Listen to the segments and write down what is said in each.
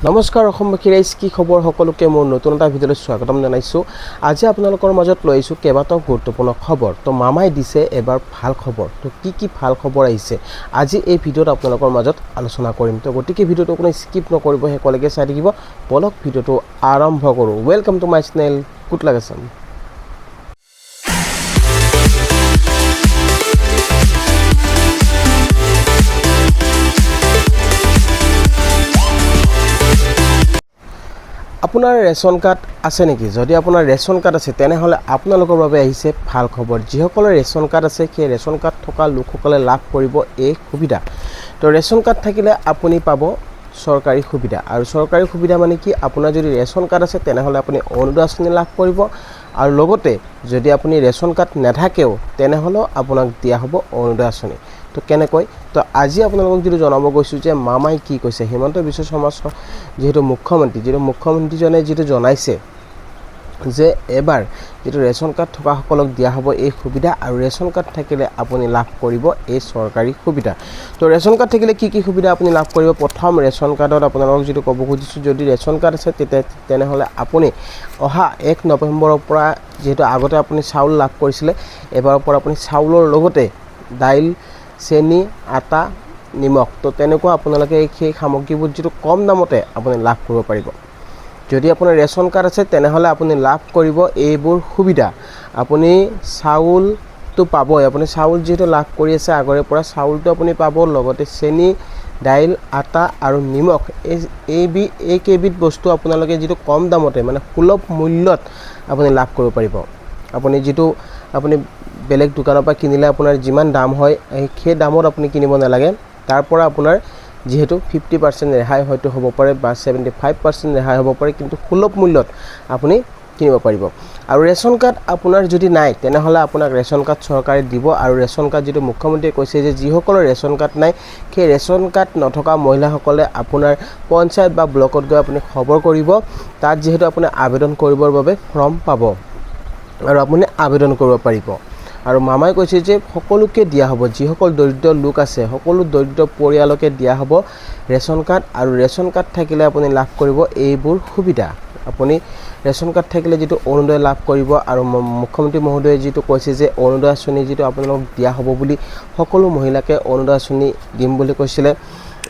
নমস্কাৰ অসমবাসী ৰাইজ, কি খবৰ? সকলোকে মোৰ নতুন এটা ভিডিঅ'লৈ স্বাগতম জনাইছোঁ। আজি আপোনালোকৰ মাজত লৈ আহিছোঁ কেইবাটাও গুৰুত্বপূৰ্ণ খবৰ। তো মামাই দিছে এবাৰ ভাল খবৰ। তো কি ভাল খবৰ আহিছে আজি এই ভিডিঅ'ত আপোনালোকৰ মাজত আলোচনা কৰিম। তো গতিকে ভিডিঅ'টো কোনো স্কিপ নকৰিব, শেষলৈকে চাই থাকিব। বলক ভিডিঅ'টো আৰম্ভ কৰোঁ। ৱেলকাম টু মাই চেনেল কুট লাগাছাম। আপোনাৰ ৰেচন কাৰ্ড আছে নেকি? যদি আপোনাৰ ৰেচন কাৰ্ড আছে তেনেহ'লে আপোনালোকৰ বাবে আহিছে ভাল খবৰ। যিসকলৰ ৰেচন কাৰ্ড আছে সেই ৰেচন কাৰ্ড থকা লোকসকলে লাভ কৰিব এই সুবিধা। তো ৰেচন কাৰ্ড থাকিলে আপুনি পাব চৰকাৰী সুবিধা। আৰু চৰকাৰী সুবিধা মানে কি? আপোনাৰ যদি ৰেচন কাৰ্ড আছে তেনেহ'লে আপুনি অৰুণোদয় আঁচনি লাভ কৰিব। আৰু লগতে যদি আপুনি ৰেচন কাৰ্ড নাথাকেও তেনেহ'লেও আপোনাক দিয়া হ'ব অৰুণোদয় আঁচনি। তো কেনেকৈ? তো আজি আপোনালোকক যিটো জনাব গৈছোঁ যে মামাই কি কৈছে। হিমন্ত বিশ্ব শৰ্মা যিহেতু মুখ্যমন্ত্ৰীজনে যিটো জনাইছে যে এবাৰ যিটো ৰেচন কাৰ্ড থকাসকলক দিয়া হ'ব এই সুবিধা, আৰু ৰেচন কাৰ্ড থাকিলে আপুনি লাভ কৰিব এই চৰকাৰী সুবিধা। তো ৰেচন কাৰ্ড থাকিলে কি সুবিধা আপুনি লাভ কৰিব? প্ৰথম, ৰেচন কাৰ্ডত আপোনালোকক যিটো ক'ব খুজিছোঁ, যদি ৰেচন কাৰ্ড আছে তেনেহ'লে আপুনি অহা 1 নৱেম্বৰৰ পৰা, যিহেতু আগতে আপুনি চাউল লাভ কৰিছিলে, এবাৰৰ পৰা আপুনি চাউলৰ লগতে দাইল, চেনি, আটা, নিমখ, তো তেনেকুৱা আপোনালোকে সেই সামগ্ৰীবোৰ যিটো কম দামতে আপুনি লাভ কৰিব পাৰিব। যদি আপোনাৰ ৰেচন কাৰ্ড আছে তেনেহ'লে আপুনি লাভ কৰিব এইবোৰ সুবিধা। আপুনি চাউলটো পাবই, আপুনি চাউল যিহেতু লাভ কৰি আছে আগৰে পৰা, চাউলটো আপুনি পাব, লগতে চেনি, দাইল, আটা আৰু নিমখ, এইকেইবিধ বস্তু আপোনালোকে যিটো কম দামতে মানে সুলভ মূল্যত আপুনি লাভ কৰিব পাৰিব। আপুনি বেলেগ দোকানৰ পৰা কিনিলে আপোনাৰ যিমান দাম হয় সেই দামত আপুনি কিনিব নালাগে। তাৰ পৰা আপোনাৰ যিহেতু 50% ৰেহাই হয়তো হ'ব পাৰে বা 75% ৰেহাই হ'ব পাৰে, কিন্তু সুলভ মূল্যত আপুনি কিনিব পাৰিব। আৰু ৰেচন কাৰ্ড আপোনাৰ যদি নাই তেনেহ'লে আপোনাক ৰেচন কাৰ্ড চৰকাৰে দিব। আৰু ৰেচন কাৰ্ড যিটো মুখ্যমন্ত্ৰীয়ে কৈছে যে যিসকলৰ ৰেচন কাৰ্ড নাই সেই ৰেচন কাৰ্ড নথকা মহিলাসকলে আপোনাৰ পঞ্চায়ত বা ব্লকত গৈ আপুনি খবৰ কৰিব। তাত যিহেতু আপুনি আবেদন কৰিবৰ বাবে ফৰ্ম পাব আৰু আপুনি আবেদন কৰিব পাৰিব। আৰু মামাই কৈছে যে সকলোকে দিয়া হ'ব, যিসকল দৰিদ্ৰ লোক আছে সকলো দৰিদ্ৰ পৰিয়ালকে দিয়া হ'ব ৰেচন কাৰ্ড। আৰু ৰেচন কাৰ্ড থাকিলে আপুনি লাভ কৰিব এইবোৰ সুবিধা। আপুনি ৰেচন কাৰ্ড থাকিলে যিটো অৰুণোদয় লাভ কৰিব, আৰু মুখ্যমন্ত্ৰী মহোদয়ে যিটো কৈছে যে অৰুণোদয় আঁচনি যিটো আপোনালোকক দিয়া হ'ব বুলি, সকলো মহিলাকে অৰুণোদয় আঁচনি দিম বুলি কৈছিলে।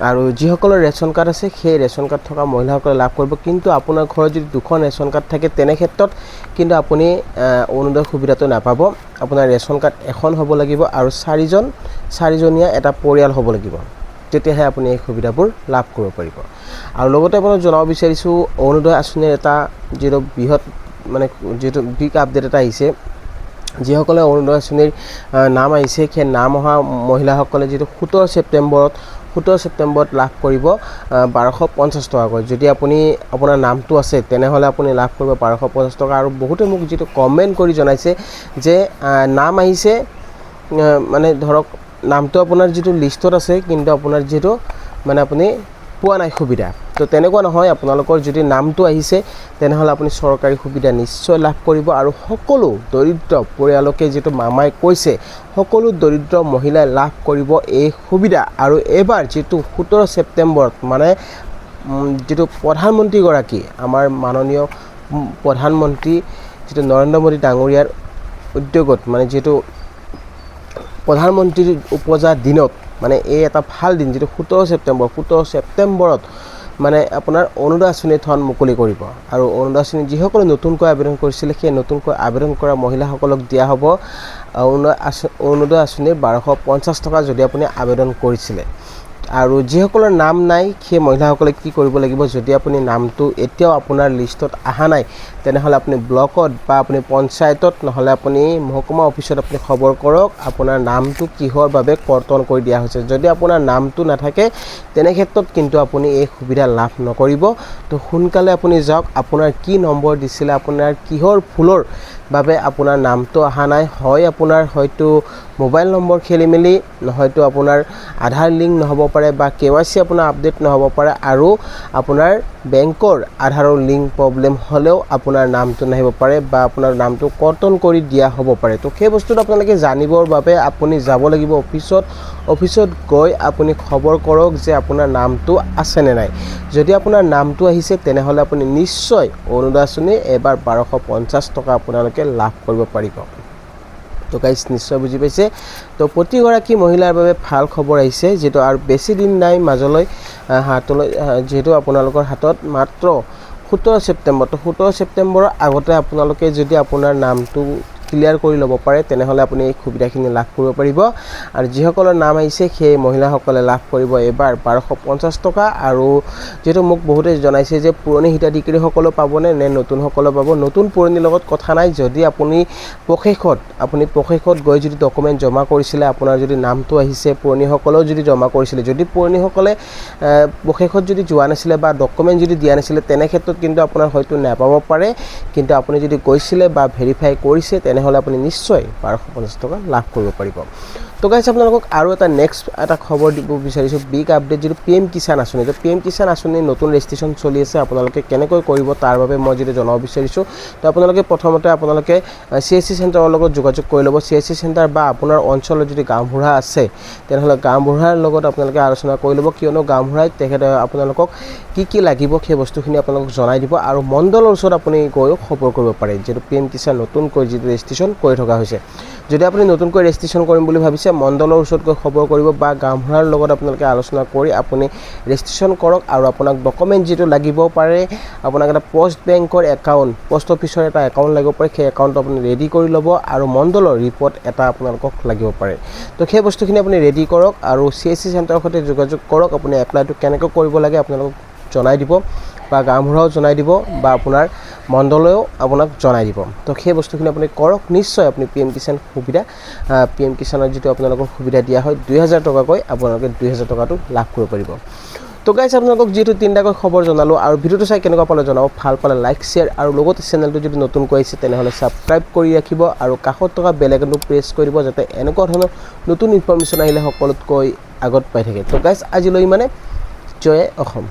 আৰু যিসকলৰ ৰেচন কাৰ্ড আছে সেই ৰেচন কাৰ্ড থকা মহিলাসকলে লাভ কৰিব। কিন্তু আপোনাৰ ঘৰত যদি 2খন ৰেচন কাৰ্ড থাকে তেনে ক্ষেত্ৰত কিন্তু আপুনি অৰুণোদয় সুবিধাটো নাপাব। আপোনাৰ ৰেচন কাৰ্ড এখন হ'ব লাগিব আৰু চাৰিজনীয়া এটা পৰিয়াল হ'ব লাগিব, তেতিয়াহে আপুনি এই সুবিধাবোৰ লাভ কৰিব পাৰিব। আৰু লগতে আপোনাক জনাব বিচাৰিছোঁ অৰুণোদয় আঁচনিৰ এটা যিটো বিগ আপডেট এটা আহিছে। যিসকলে অৰুণোদয় আঁচনিৰ নাম আহিছে সেই নাম অহা মহিলাসকলে যিটো 17 ছেপ্টেম্বৰত লাভ কৰিব 1250 টকাকৈ। যদি আপোনাৰ নামটো আছে তেনেহ'লে আপুনি লাভ কৰিব 1250 টকা। আৰু বহুতে মোক যিটো কমেণ্ট কৰি জনাইছে যে নাম আহিছে, মানে ধৰক নামটো আপোনাৰ যিটো লিষ্টত আছে কিন্তু আপোনাৰ যিহেতু আপুনি পোৱা নাই সুবিধা। তো তেনেকুৱা নহয়, আপোনালোকৰ যদি নামটো আহিছে তেনেহ'লে আপুনি চৰকাৰী সুবিধা নিশ্চয় লাভ কৰিব। আৰু সকলো দৰিদ্ৰ পৰিয়ালকে যিটো মামাই কৈছে সকলো দৰিদ্ৰ মহিলাই লাভ কৰিব এই সুবিধা। আৰু এইবাৰ যিটো 17 ছেপ্টেম্বৰত যিটো প্ৰধানমন্ত্ৰীগৰাকী, আমাৰ মাননীয় প্ৰধানমন্ত্ৰী যিটো নৰেন্দ্ৰ মোদী ডাঙৰীয়াৰ উদ্যোগত, যিহেতু প্ৰধানমন্ত্ৰীৰ উপজা দিনত এই এটা ভাল দিন, যিটো 17 ছেপ্টেম্বৰত আপোনাৰ অৰুণোদয় আঁচনি ধন মুকলি কৰিব। আৰু অৰুণোদয় আঁচনি যিসকলে নতুনকৈ আবেদন কৰিছিলে সেই নতুনকৈ আবেদন কৰা মহিলাসকলক দিয়া হ'ব অৰুণোদয় আঁচনিৰ 1250 টকা যদি আপুনি আবেদন কৰিছিলে। আৰু যিসকলৰ নাম নাই সেই মহিলাসকলে কি কৰিব লাগিব? যদি আপুনি নামটো এতিয়াও আপোনাৰ লিষ্টত অহা নাই তেনেহ'লে আপুনি ব্লকত বা আপুনি পঞ্চায়তত নহ'লে আপুনি মহকুমা অফিচত আপুনি খবৰ কৰক আপোনাৰ নামটো কিহৰ বাবে কৰ্তন কৰি দিয়া হৈছে। যদি আপোনাৰ নামটো নাথাকে তেনে ক্ষেত্ৰত কিন্তু আপুনি এই সুবিধা লাভ নকৰিব। তো সোনকালে আপুনি যাওক, আপোনাৰ কি নম্বৰ দিছিলে, আপোনাৰ কিহৰ ফুলৰ বাবে আপোনাৰ নামটো অহা নাই হয় আপোনাৰ হয়তো মোবাইল নম্বৰ খেলি মেলি নহয়তো আপোনাৰ আধাৰ লিংক নহ'ব পাৰে বা KYC আপোনাৰ আপডেট নহ'ব পাৰে আৰু আপোনাৰ বেংকৰ আধাৰৰ লিংক প্ৰব্লেম হ'লেও আপোনাৰ নামটো নাহিব পাৰে বা আপোনাৰ নামটো কৰ্তন কৰি দিয়া হ'ব পাৰে তো সেই বস্তুটো আপোনালোকে জানিবৰ বাবে আপুনি যাব লাগিব অফিচত গৈ আপুনি খবৰ কৰক যে আপোনাৰ নামটো আছে নে নাই যদি আপোনাৰ নামটো আহিছে তেনেহ'লে আপুনি নিশ্চয় অৰুণোদয় আঁচনি এবাৰ 1250 টকা আপোনালোকে লাভ কৰিব পাৰিব তো গাইজ নিশ্চয় বুজি পাইছে তো প্ৰতিগৰাকী মহিলাৰ বাবে ভাল খবৰ আহিছে যেটো আৰু বেছি দিন নাই মাজলৈ হাতলৈ যেটো আপোনালোকৰ হাতত মাত্ৰ 17 ছেপ্টেম্বৰ তো 17 ছেপ্টেম্বৰৰ আগতে আপোনালোকে যদি আপোনাৰ নামটো ক্লিয়াৰ কৰি ল'ব পাৰে তেনেহ'লে আপুনি এই সুবিধাখিনি লাভ কৰিব পাৰিব আৰু যিসকলৰ নাম আহিছে সেই মহিলাসকলে লাভ কৰিব এবাৰ 1250 টকা আৰু যেটো মোক বহুতে জনাইছে যে পুৰণি হিতাধিকাৰীসকলে পাবনে নে নতুনসকলে পাব নতুন পুৰণিৰ লগত কথা নাই যদি আপুনি প্ৰশেষত গৈ যদি ডকুমেন্ট জমা কৰিছিলে আপোনাৰ যদি নামটো আহিছে পুৰণিসকলেও যদি জমা কৰিছিলে যদি পুৰণিসকলে প্ৰশেষত যদি যোৱা নাছিলে বা ডকুমেন্ট যদি দিয়া নাছিলে তেনে ক্ষেত্ৰত কিন্তু আপোনাৰ হয়তো নাপাব পাৰে কিন্তু আপুনি যদি গৈছিলে বা ভেৰিফাই কৰিছে তেনেহ'লে আপুনি নিশ্চয় 1250 টকা লাভ কৰিব পাৰিব তো গাইজ আপোনালোকক আৰু এটা নেক্সট এটা খবৰ দিব বিচাৰিছোঁ বিগ আপডেট যেটো PM কিষাণ আঁচনি তো PM কিষাণ আঁচনি নতুন ৰেজিষ্ট্ৰেশ্যন চলি আছে আপোনালোকে কেনেকৈ কৰিব তাৰ বাবে মই যেটো জনাব বিচাৰিছোঁ তো আপোনালোকে প্ৰথমতে আপোনালোকে CSC চেণ্টাৰৰ লগত যোগাযোগ কৰি ল'ব CSC চেণ্টাৰ বা আপোনাৰ অঞ্চলত যদি গাঁওবুঢ়া আছে তেনেহ'লে গাঁওবুঢ়াৰ লগত আপোনালোকে আলোচনা কৰি ল'ব কিয়নো গাঁওবুঢ়াই তেখেতে আপোনালোকক কি লাগিব সেই বস্তুখিনি আপোনালোকক জনাই দিব আৰু মণ্ডলৰ ওচৰত আপুনি গৈ খবৰ কৰিব পাৰে যেটো PM কিষাণ নতুনকৈ যেটো ৰেজিষ্ট্ৰেশ্যন কৰি থকা হৈছে যদি আপুনি নতুনকৈ ৰেজিষ্ট্ৰেশ্যন কৰিম বুলি ভাবিছে মণ্ডলৰ ওচৰত গৈ খবৰ কৰিব বা গাঁওবুঢ়াৰ লগত আপোনালোকে আলোচনা কৰি আপুনি ৰেজিষ্ট্ৰেশ্যন কৰক আৰু আপোনাক ডকুমেন্ট যেটো লাগিব পাৰে আপোনাক এটা পোষ্ট বেংকৰ একাউণ্ট পোষ্ট অফিচৰ এটা একাউণ্ট লাগিব পাৰে সেই একাউণ্টটো আপুনি ৰেডি কৰি ল'ব আৰু মণ্ডলৰ ৰিপৰ্ট এটা আপোনালোকক লাগিব পাৰে তো সেই বস্তুখিনি আপুনি ৰেডি কৰক আৰু CSC চেণ্টাৰৰ সৈতে যোগাযোগ কৰক আপুনি এপ্লাইটো কেনেকৈ কৰিব লাগে আপোনালোকক জনাই দিব বা গাঁওবুঢ়াও জনাই দিব বা আপোনাৰ মণ্ডলেও আপোনাক জনাই দিব তো সেই বস্তুখিনি আপুনি কৰক নিশ্চয় আপুনি PM কিষাণ সুবিধা PM কিষাণৰ যেটো আপোনালোকক সুবিধা দিয়া হয় 2000 টকাকৈ আপোনালোকে 2000 টকাটো লাভ কৰিব পাৰিব তো গাইজ আপোনালোকক যেটো তিনটাকৈ খবৰ জনালো আৰু ভিডিওটো চাই কেনেকুৱা পালে জনাব ভাল পালে লাইক শেয়াৰ আৰু লগতে চেনেলটো যদি নতুনকৈ আহিছে তেনেহ'লে সাবস্ক্ৰাইব কৰি ৰাখিব আৰু কাষত থকা বেল আইকনটো প্ৰেছ কৰি দিব যাতে এনেকুৱা ধৰণৰ নতুন ইনফৰমেশ্যন আহিলে সকলোতকৈ আগত পাই থাকে তো গাইজ আজিলৈ মানে জয় অসম